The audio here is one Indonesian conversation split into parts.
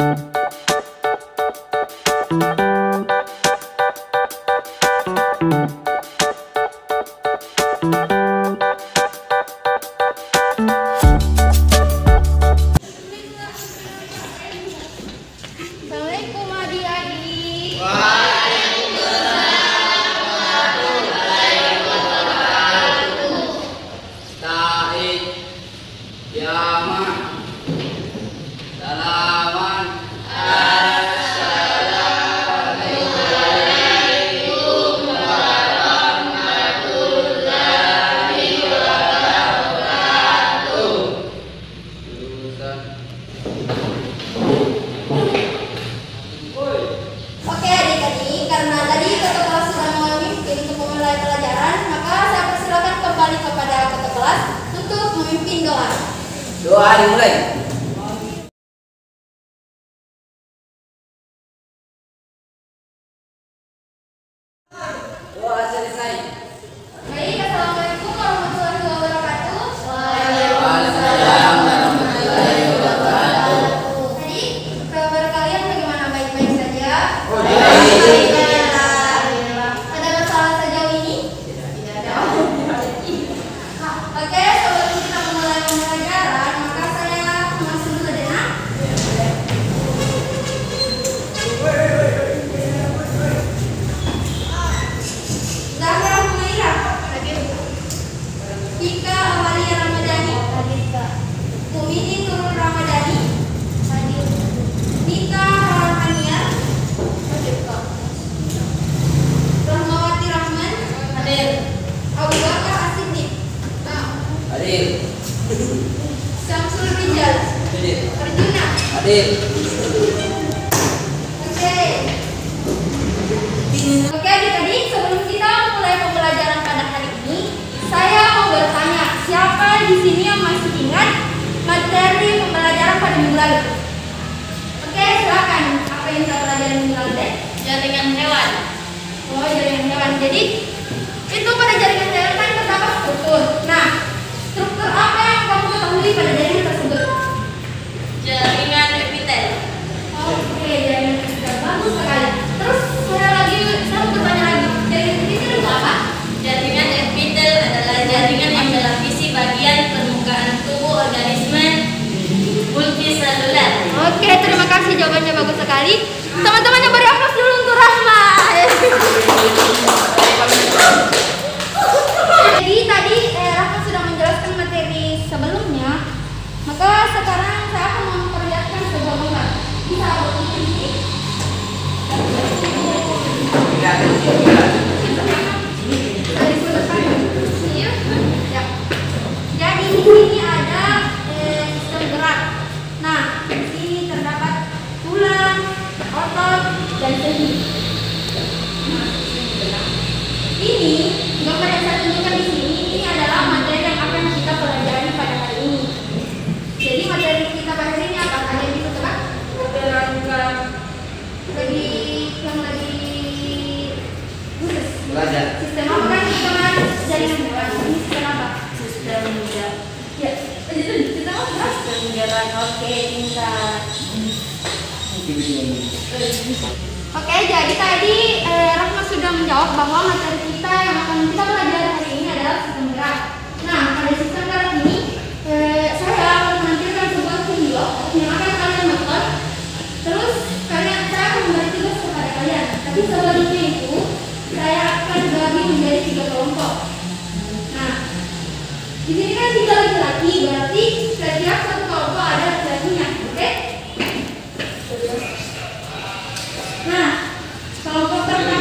Assalamualaikum adik-adik. Waalaikumsalam warahmatullahi wabarakatuh. Ta'id, Yama, Salaman, Assalamualaikum warahmatullahi wabarakatuh. Jurusan. Oke adik-adik, karena tadi ketua kelas sudah memimpin untuk memulai pelajaran, maka saya persilakan kembali kepada ketua kelas untuk memimpin doa. Doa dimulai. Doa selesai. Baik, assalamualaikum warahmatullahi wabarakatuh. Waalaikumsalam warahmatullahi wabarakatuh. Tadi kabar kalian bagaimana, baik-baik saja? Baik. Ada masalah sejauh ini? Tidak ada. Oke, sebelum kita memulai pembelajaran, maka saya masuk dulu deh, nak. Bismillahirrahmanirrahim. Ika Amalia Ramadhani. Mumini Nurul Ramadhani. Nita Rahmania. Rahmawati Rahman. Hadir. Abu Bakar Asiddiq. Hadir. Syamsul Rijal. Hadir. Arjuna. Hadir. Oke adik-adik, sebelum kita mulai pembelajaran pada hari ini, saya mau bertanya, siapa di sini yang masih ingat materi pembelajaran pada minggu lalu? Oke, silakan. Apa yang kita pelajari minggu lalu deh? Jaringan hewan. Oh, jaringan hewan. Jadi itu pada jaringan hewan kan terdapat struktur. Nah, struktur apa yang kamu ketahui pada jaringan tersebut? Jaringan epitel. Oke, jaringan epitel. Bagus sekali. Terus saya mau bertanya lagi, jaringan epitel itu apa? Jaringan epitel adalah jaringan yang melapisi bagian permukaan tubuh organisme multiseluler. Oke, terima kasih, jawabannya bagus sekali. Teman-teman yang beri aplaus dulu untuk Rahma. Jadi tadi Rahma sudah menjelaskan materi sebelumnya. Maka sekarang saya akan memperlihatkan sebuah gambar. Bisa berkumpul di sini. Dari sudut pandang. Iya. Ya. Jadi di sini ada sistem gerak. Nah, di sini terdapat tulang, otot, dan sendi. Ini gambar yang saya tunjukkan di sini. Ini adalah materi yang akan kita pelajari pada hari ini. Jadi materi kita pada hari ini apa? Ada yang bisa tebak? Rangka Yang lagi khusus. Belajar. Sistem apa kan kita kan jaringan hewan? Ini sistem apa? sistem gerak. Ya, sistem apa? Sistem gerak. Oke, pintar. Oke, jadi tadi Rahma sudah menjawab bahwa materi kita yang akan kita pelajari hari ini adalah sistem gerak. Nah, pada sistem gerak ini saya akan menampilkan sebuah video yang akan kalian nonton. Terus saya akan memberi tugas kepada kalian. Tapi sebelumnya itu saya akan bagi menjadi 3 kelompok. Nah, di sini kan 3 laki-laki, berarti setiap satu kelompok ada laki-lakinya, oke? Nah, kelompok pertama.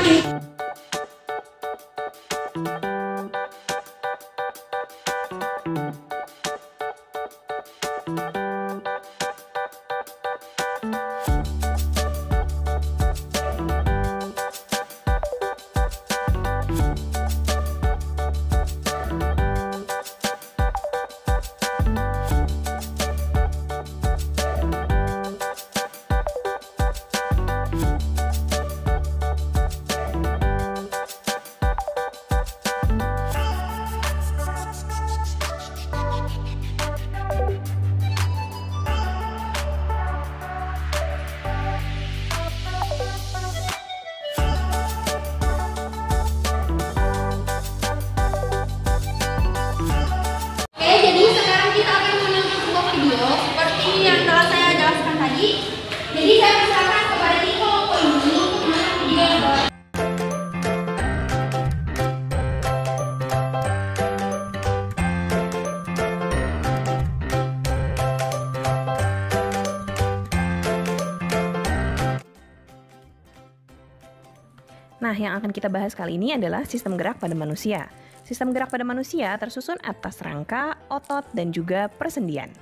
Nah, yang akan kita bahas kali ini adalah sistem gerak pada manusia. Sistem gerak pada manusia tersusun atas rangka, otot, dan juga persendian.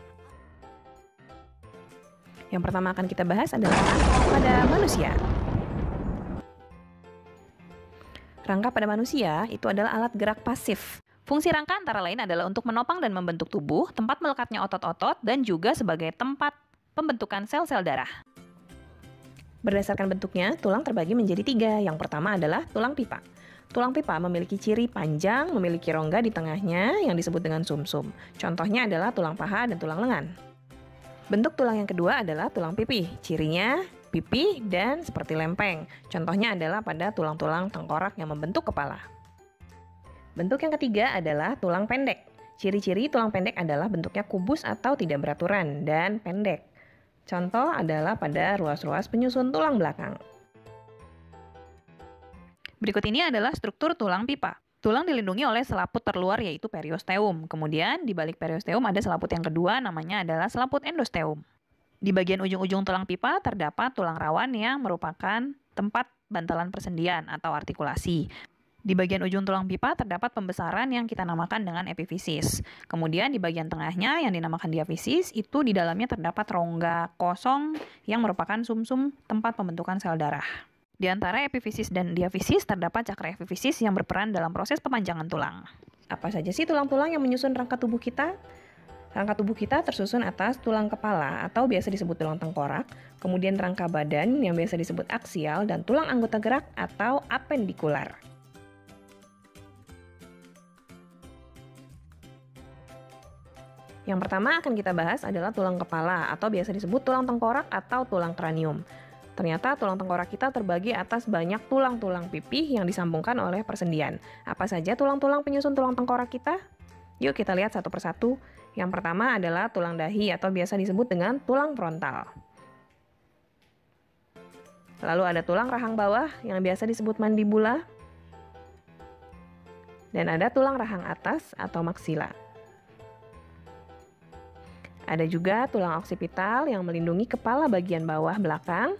Yang pertama akan kita bahas adalah rangka pada manusia. Rangka pada manusia itu adalah alat gerak pasif. Fungsi rangka antara lain adalah untuk menopang dan membentuk tubuh, tempat melekatnya otot-otot, dan juga sebagai tempat pembentukan sel-sel darah. Berdasarkan bentuknya, tulang terbagi menjadi 3. Yang pertama adalah tulang pipa. Tulang pipa memiliki ciri panjang, memiliki rongga di tengahnya yang disebut dengan sumsum. Contohnya adalah tulang paha dan tulang lengan. Bentuk tulang yang kedua adalah tulang pipih. Cirinya pipih dan seperti lempeng. Contohnya adalah pada tulang-tulang tengkorak yang membentuk kepala. Bentuk yang ketiga adalah tulang pendek. Ciri-ciri tulang pendek adalah bentuknya kubus atau tidak beraturan dan pendek. Contoh adalah pada ruas-ruas penyusun tulang belakang. Berikut ini adalah struktur tulang pipa. Tulang dilindungi oleh selaput terluar yaitu periosteum. Kemudian di balik periosteum ada selaput yang kedua namanya adalah selaput endosteum. Di bagian ujung-ujung tulang pipa terdapat tulang rawan yang merupakan tempat bantalan persendian atau artikulasi. Di bagian ujung tulang pipa terdapat pembesaran yang kita namakan dengan epifisis. Kemudian di bagian tengahnya yang dinamakan diafisis, itu di dalamnya terdapat rongga kosong yang merupakan sumsum tempat pembentukan sel darah. Di antara epifisis dan diafisis terdapat cakra epifisis yang berperan dalam proses pemanjangan tulang. Apa saja sih tulang-tulang yang menyusun rangka tubuh kita? Rangka tubuh kita tersusun atas tulang kepala atau biasa disebut tulang tengkorak, kemudian rangka badan yang biasa disebut aksial, dan tulang anggota gerak atau apendikular. Yang pertama akan kita bahas adalah tulang kepala atau biasa disebut tulang tengkorak atau tulang kranium. Ternyata tulang tengkorak kita terbagi atas banyak tulang-tulang pipih yang disambungkan oleh persendian. Apa saja tulang-tulang penyusun tulang tengkorak kita? Yuk kita lihat satu persatu. Yang pertama adalah tulang dahi atau biasa disebut dengan tulang frontal. Lalu ada tulang rahang bawah yang biasa disebut mandibula. Dan ada tulang rahang atas atau maksila. Ada juga tulang oksipital yang melindungi kepala bagian bawah belakang.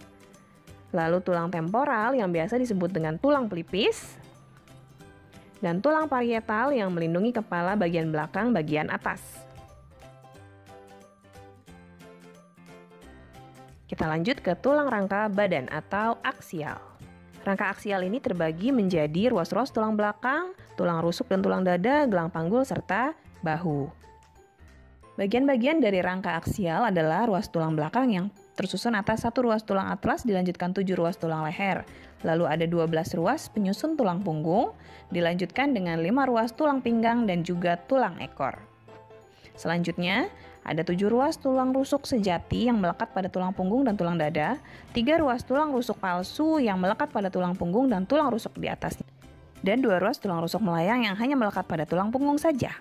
Lalu tulang temporal yang biasa disebut dengan tulang pelipis. Dan tulang parietal yang melindungi kepala bagian belakang bagian atas. Kita lanjut ke tulang rangka badan atau aksial. Rangka aksial ini terbagi menjadi ruas-ruas tulang belakang, tulang rusuk dan tulang dada, gelang panggul, serta bahu. Bagian-bagian dari rangka aksial adalah ruas tulang belakang yang tersusun atas 1 ruas tulang atlas, dilanjutkan 7 ruas tulang leher. Lalu ada 12 ruas penyusun tulang punggung, dilanjutkan dengan 5 ruas tulang pinggang dan juga tulang ekor. Selanjutnya, ada 7 ruas tulang rusuk sejati yang melekat pada tulang punggung dan tulang dada, 3 ruas tulang rusuk palsu yang melekat pada tulang punggung dan tulang rusuk di atasnya, dan 2 ruas tulang rusuk melayang yang hanya melekat pada tulang punggung saja.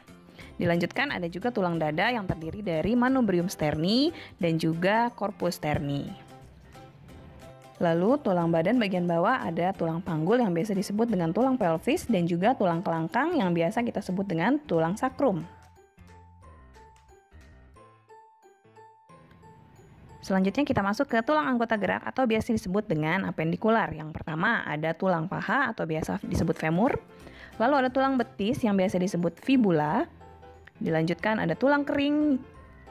Dilanjutkan ada juga tulang dada yang terdiri dari manubrium sterni dan juga corpus sterni. Lalu tulang badan bagian bawah ada tulang panggul yang biasa disebut dengan tulang pelvis dan juga tulang kelangkang yang biasa kita sebut dengan tulang sakrum. Selanjutnya kita masuk ke tulang anggota gerak atau biasa disebut dengan apendikular. Yang pertama ada tulang paha atau biasa disebut femur. Lalu ada tulang betis yang biasa disebut fibula. Dilanjutkan ada tulang kering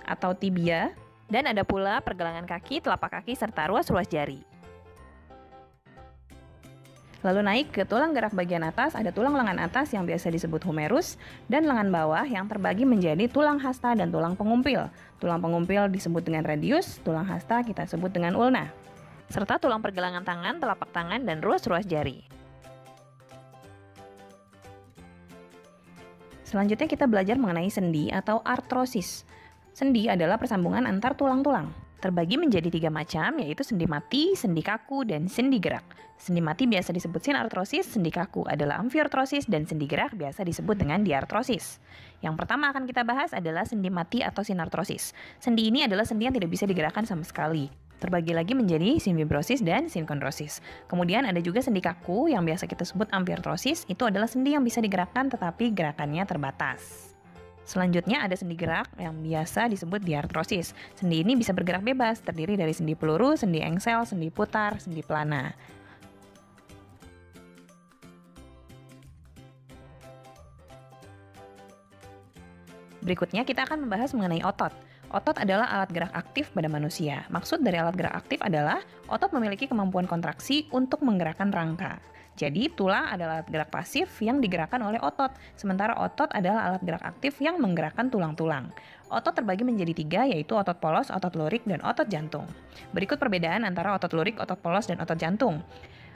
atau tibia, dan ada pula pergelangan kaki, telapak kaki, serta ruas-ruas jari. Lalu naik ke tulang gerak bagian atas, ada tulang lengan atas yang biasa disebut humerus, dan lengan bawah yang terbagi menjadi tulang hasta dan tulang pengumpil. Tulang pengumpil disebut dengan radius, tulang hasta kita sebut dengan ulna. Serta tulang pergelangan tangan, telapak tangan, dan ruas-ruas jari. Selanjutnya kita belajar mengenai sendi atau artrosis. Sendi adalah persambungan antar tulang-tulang. Terbagi menjadi 3 macam, yaitu sendi mati, sendi kaku, dan sendi gerak. Sendi mati biasa disebut sinartrosis, sendi kaku adalah amfiartrosis, dan sendi gerak biasa disebut dengan diartrosis. Yang pertama akan kita bahas adalah sendi mati atau sinartrosis. Sendi ini adalah sendi yang tidak bisa digerakkan sama sekali. Terbagi lagi menjadi sinfibrosis dan sinkondrosis. Kemudian ada juga sendi kaku yang biasa kita sebut amfiartrosis, itu adalah sendi yang bisa digerakkan tetapi gerakannya terbatas. Selanjutnya ada sendi gerak yang biasa disebut diartrosis. Sendi ini bisa bergerak bebas, terdiri dari sendi peluru, sendi engsel, sendi putar, sendi pelana. Berikutnya kita akan membahas mengenai otot. Otot adalah alat gerak aktif pada manusia. Maksud dari alat gerak aktif adalah otot memiliki kemampuan kontraksi untuk menggerakkan rangka. Jadi tulang adalah alat gerak pasif yang digerakkan oleh otot, sementara otot adalah alat gerak aktif yang menggerakkan tulang-tulang. Otot terbagi menjadi 3, yaitu otot polos, otot lurik, dan otot jantung. Berikut perbedaan antara otot lurik, otot polos, dan otot jantung.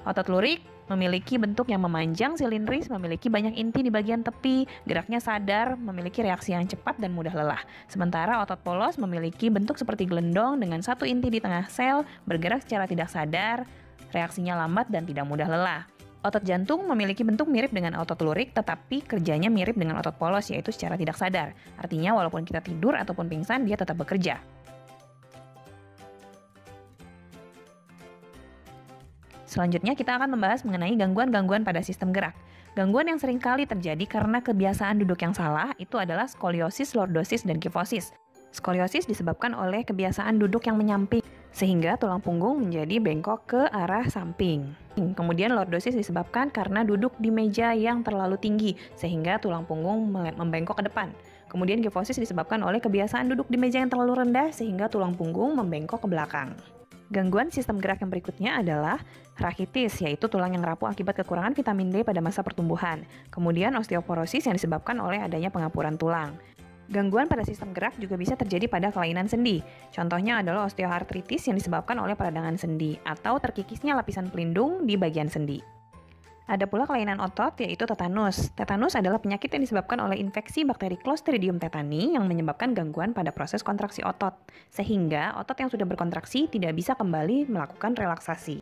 Otot lurik memiliki bentuk yang memanjang, silindris, memiliki banyak inti di bagian tepi, geraknya sadar, memiliki reaksi yang cepat dan mudah lelah. Sementara otot polos memiliki bentuk seperti gelendong dengan satu inti di tengah sel, bergerak secara tidak sadar, reaksinya lambat dan tidak mudah lelah. Otot jantung memiliki bentuk mirip dengan otot lurik, tetapi kerjanya mirip dengan otot polos, yaitu secara tidak sadar. Artinya walaupun kita tidur ataupun pingsan, dia tetap bekerja. Selanjutnya kita akan membahas mengenai gangguan-gangguan pada sistem gerak. Gangguan yang sering kali terjadi karena kebiasaan duduk yang salah itu adalah skoliosis, lordosis, dan kifosis. Skoliosis disebabkan oleh kebiasaan duduk yang menyamping, sehingga tulang punggung menjadi bengkok ke arah samping. Kemudian lordosis disebabkan karena duduk di meja yang terlalu tinggi, sehingga tulang punggung membengkok ke depan. Kemudian kifosis disebabkan oleh kebiasaan duduk di meja yang terlalu rendah, sehingga tulang punggung membengkok ke belakang. Gangguan sistem gerak yang berikutnya adalah rakitis, yaitu tulang yang rapuh akibat kekurangan vitamin D pada masa pertumbuhan. Kemudian osteoporosis yang disebabkan oleh adanya pengapuran tulang. Gangguan pada sistem gerak juga bisa terjadi pada kelainan sendi. Contohnya adalah osteoartritis yang disebabkan oleh peradangan sendi atau terkikisnya lapisan pelindung di bagian sendi. Ada pula kelainan otot, yaitu tetanus. Tetanus adalah penyakit yang disebabkan oleh infeksi bakteri Clostridium tetani yang menyebabkan gangguan pada proses kontraksi otot, sehingga otot yang sudah berkontraksi tidak bisa kembali melakukan relaksasi.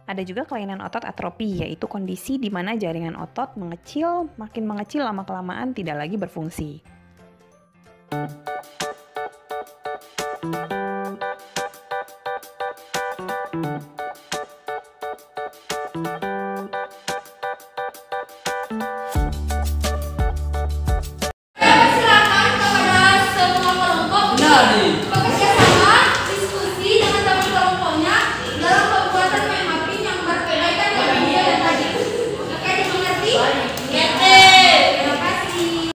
Ada juga kelainan otot atrofi, yaitu kondisi di mana jaringan otot makin mengecil lama-kelamaan tidak lagi berfungsi. Silakan kepada semua kelompok bekerja sama, diskusi dengan teman kelompoknya dalam pembuatan mind mapping yang berbeda dengan dia dan tadi. Oke, dimengerti? Terima kasih.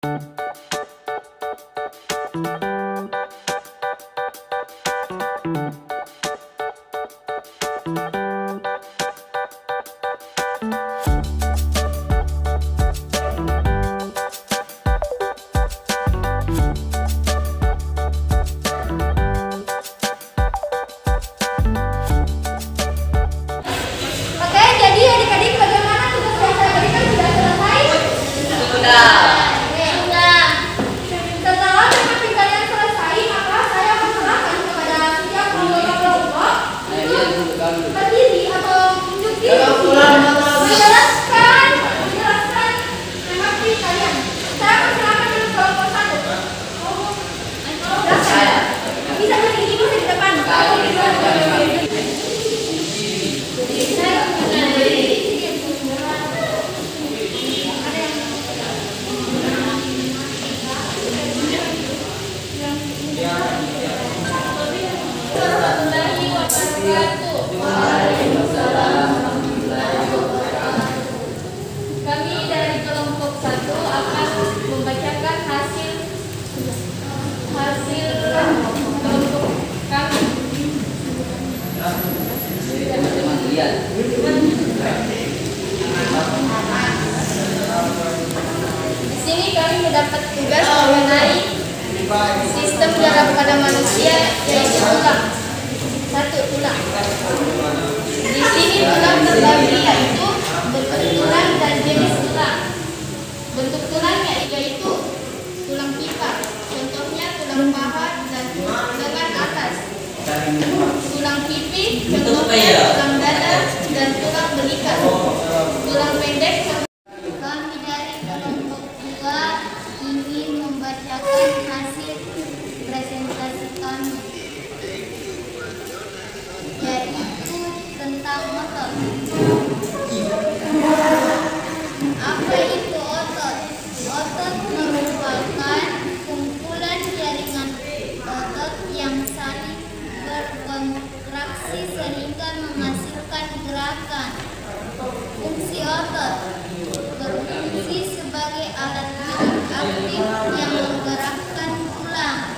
Oke, jadi adik-adik bagaimana tugas yang saya berikan sudah selesai? Sudah. Sudah. Setelah tugas kalian selesai, maka saya akan serahkan kepada setiap anggota kelompok untuk berdiri atau duduk di menjelaskan memaki kalian. Saya akan serahkan dulu kelompok satu. Bisa berdiri di depan. Kami dari kelompok 1 akan membacakan hasil kelompok kami. Di sini kami mendapat tugas mengenai sistem gerak pada manusia, yaitu tulang. 1. Tulang. Di sini tulang terbagi yaitu bentuk tulang dan jenis tulang. Bentuk tulangnya yaitu tulang pipa, contohnya tulang paha dan lengan atas. Tulang pipi, contohnya tulang dada dan tulang belika. Tulang pendek. Kami dari kelompok 2 ingin membacakan hasil presentasi kami, yaitu tentang otot. Apa itu otot? Otot merupakan kumpulan jaringan otot yang saling berkontraksi sehingga menghasilkan gerakan. Fungsi otot berfungsi sebagai alat gerak aktif yang menggerakkan tulang.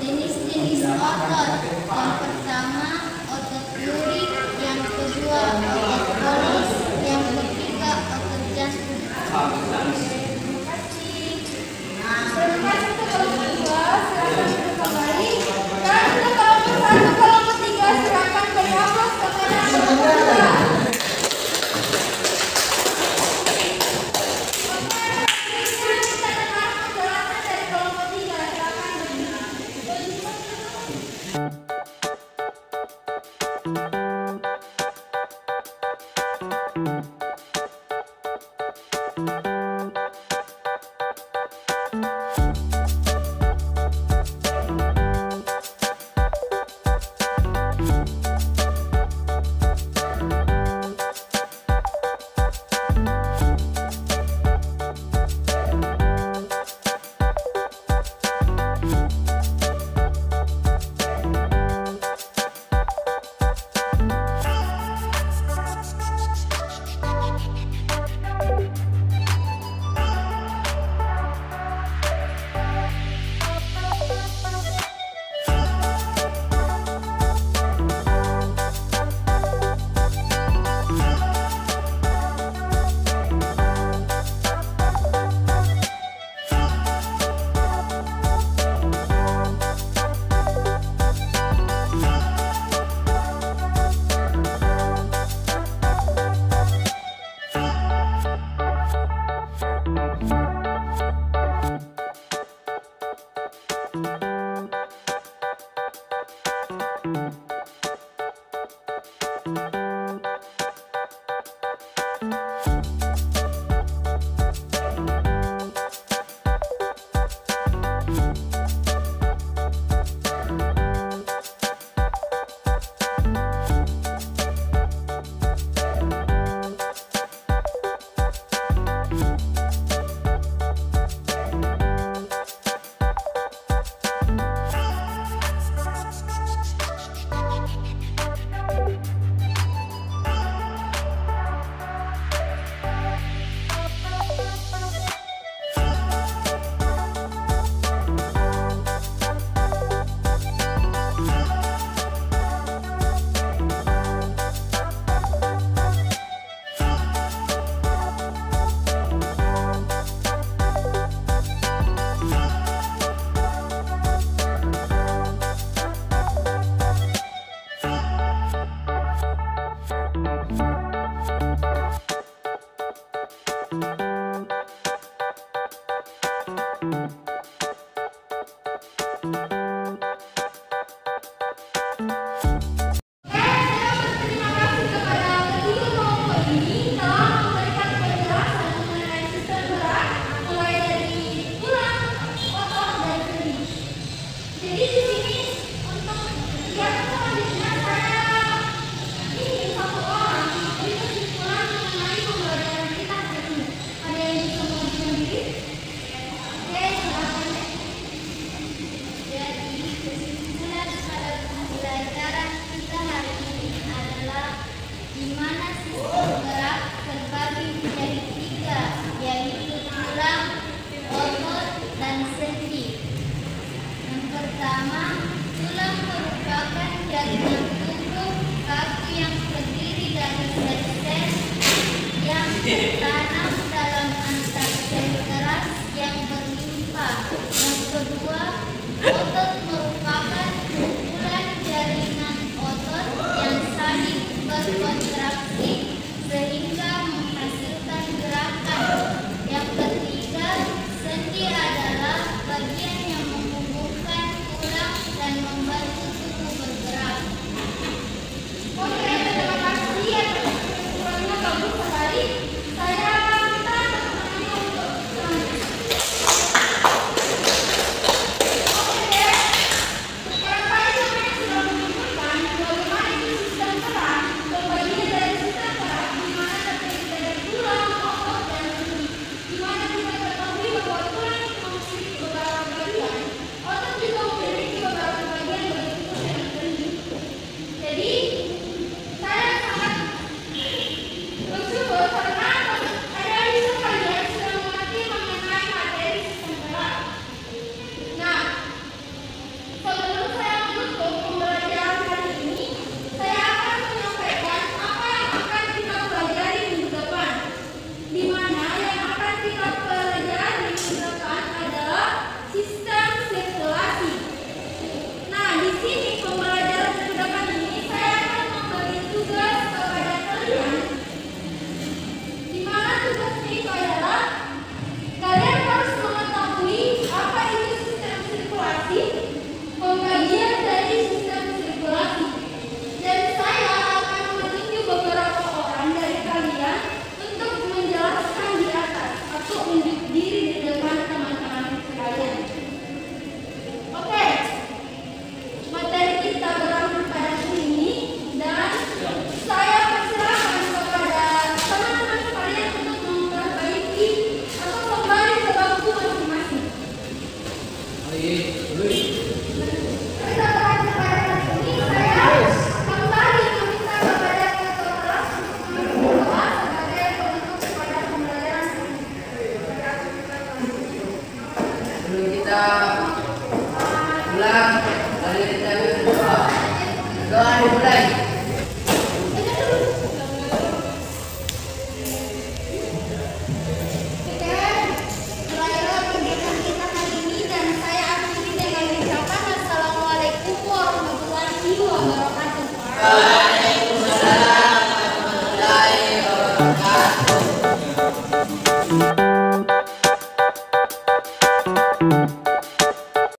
Jenis-jenis otot. Yang pertama, otot lurik. Yang kedua, otot polis. Yang ketiga, otot jantung. Terima kasih untuk kelompok 2, silakan duduk kembali. Dan untuk kelompok 1, kelompok 3, silakan beri aplaus kepada kelompok 2. Doa dimulai. Assalamualaikum warahmatullahi wabarakatuh.